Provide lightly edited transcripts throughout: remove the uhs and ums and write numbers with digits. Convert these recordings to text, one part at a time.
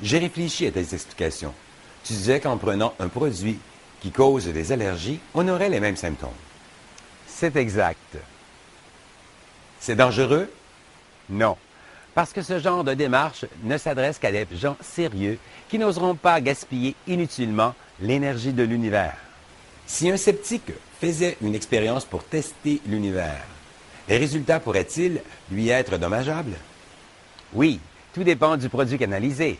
J'ai réfléchi à tes explications. Tu disais qu'en prenant un produit qui cause des allergies, on aurait les mêmes symptômes. C'est exact. C'est dangereux? Non, parce que ce genre de démarche ne s'adresse qu'à des gens sérieux qui n'oseront pas gaspiller inutilement l'énergie de l'univers. Si un sceptique faisait une expérience pour tester l'univers, les résultats pourraient-ils lui être dommageables? Oui, tout dépend du produit canalisé.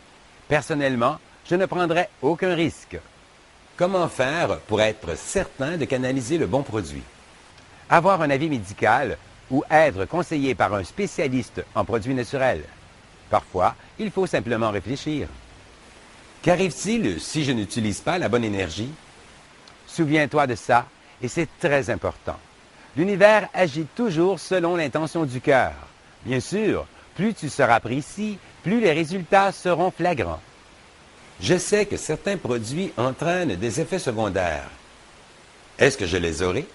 Personnellement, je ne prendrais aucun risque. Comment faire pour être certain de canaliser le bon produit? Avoir un avis médical ou être conseillé par un spécialiste en produits naturels. Parfois, il faut simplement réfléchir. Qu'arrive-t-il si je n'utilise pas la bonne énergie? Souviens-toi de ça, et c'est très important. L'univers agit toujours selon l'intention du cœur. Bien sûr, plus tu seras précis, plus les résultats seront flagrants. Je sais que certains produits entraînent des effets secondaires. Est-ce que je les aurai?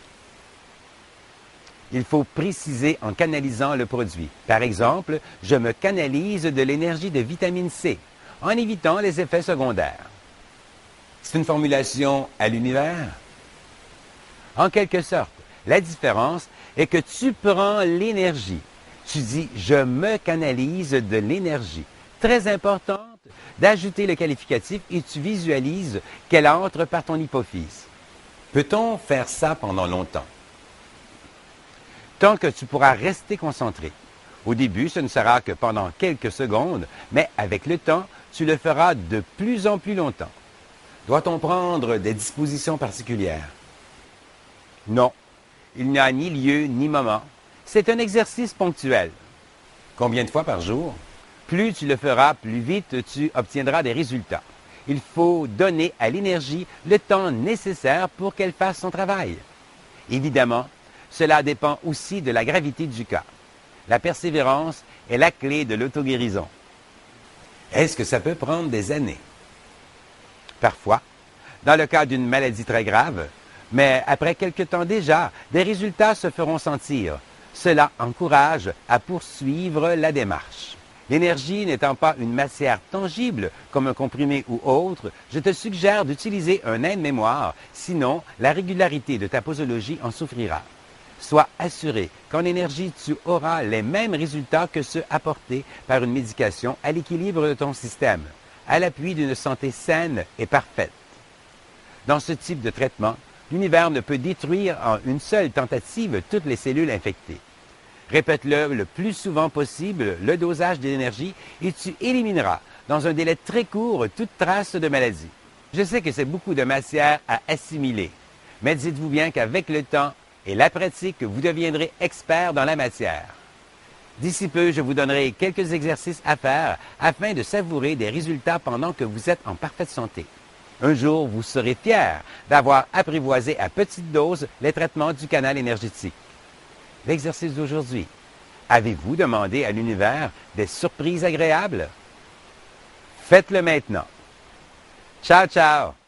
Il faut préciser en canalisant le produit. Par exemple, je me canalise de l'énergie de vitamine C, en évitant les effets secondaires. C'est une formulation à l'univers? En quelque sorte, la différence est que tu prends l'énergie. Tu dis « je me canalise de l'énergie ». Très importante d'ajouter le qualificatif et tu visualises qu'elle entre par ton hypophyse. Peut-on faire ça pendant longtemps? Tant que tu pourras rester concentré. Au début, ce ne sera que pendant quelques secondes, mais avec le temps, tu le feras de plus en plus longtemps. Doit-on prendre des dispositions particulières? Non, il n'y a ni lieu ni moment. C'est un exercice ponctuel. Combien de fois par jour? Plus tu le feras, plus vite tu obtiendras des résultats. Il faut donner à l'énergie le temps nécessaire pour qu'elle fasse son travail. Évidemment, cela dépend aussi de la gravité du cas. La persévérance est la clé de l'auto-guérison. Est-ce que ça peut prendre des années? Parfois, dans le cas d'une maladie très grave, mais après quelque temps déjà, des résultats se feront sentir. Cela encourage à poursuivre la démarche. L'énergie n'étant pas une matière tangible comme un comprimé ou autre, je te suggère d'utiliser un aide-mémoire, sinon la régularité de ta posologie en souffrira. Sois assuré qu'en énergie, tu auras les mêmes résultats que ceux apportés par une médication à l'équilibre de ton système, à l'appui d'une santé saine et parfaite. Dans ce type de traitement, l'univers ne peut détruire en une seule tentative toutes les cellules infectées. Répète-le le plus souvent possible, le dosage d'énergie, et tu élimineras, dans un délai très court, toute trace de maladie. Je sais que c'est beaucoup de matière à assimiler, mais dites-vous bien qu'avec le temps et la pratique, vous deviendrez expert dans la matière. D'ici peu, je vous donnerai quelques exercices à faire afin de savourer des résultats pendant que vous êtes en parfaite santé. Un jour, vous serez fier d'avoir apprivoisé à petite dose les traitements du canal énergétique. L'exercice d'aujourd'hui. Avez-vous demandé à l'univers des surprises agréables? Faites-le maintenant. Ciao, ciao!